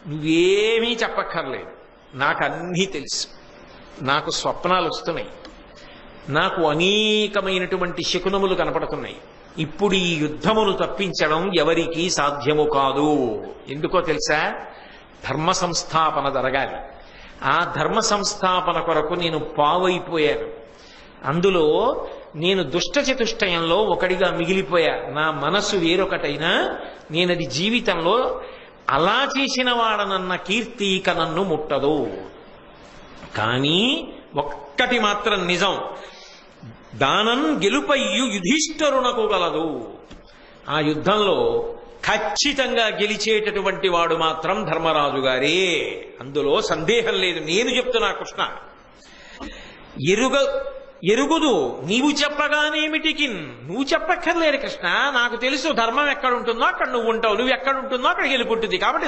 నువ్వేమీ చెప్పక్కర్లేదు, నాకు అన్నీ తెలుసు. నాకు స్వప్నాలు వస్తున్నాయి, నాకు అనేకమైనటువంటి శకునములు కనపడుతున్నాయి. ఇప్పుడు ఈ యుద్ధమును తప్పించడం ఎవరికీ సాధ్యము కాదు. ఎందుకో తెలుసా? ధర్మ సంస్థాపన జరగాలి. ఆ ధర్మ సంస్థాపన కొరకు నేను పావైపోయాను. అందులో నేను దుష్ట చతుష్టయంలో ఒకడిగా మిగిలిపోయా. నా మనసు వేరొకటైనా నేనది జీవితంలో అలా చేసిన వాడనన్న కీర్తి ఇక నన్ను ముట్టదు. కానీ ఒక్కటి మాత్రం నిజం, దానం గెలుపయ్యు యుధిష్ఠరునకు గలదు. ఆ యుద్ధంలో ఖచ్చితంగా గెలిచేటటువంటి వాడు మాత్రం ధర్మరాజు గారే, అందులో సందేహం లేదు. నేను చెప్తున్నా కృష్ణ, ఎరుగుదు నీవు చెప్పగానేమిటికి, నువ్వు చెప్పక్కర్లేదు కృష్ణ, నాకు తెలుసు ధర్మం ఎక్కడుంటుందో అక్కడ నువ్వు ఉంటావు, నువ్వు ఎక్కడుంటుందో అక్కడ గెలుపుంటుంది. కాబట్టి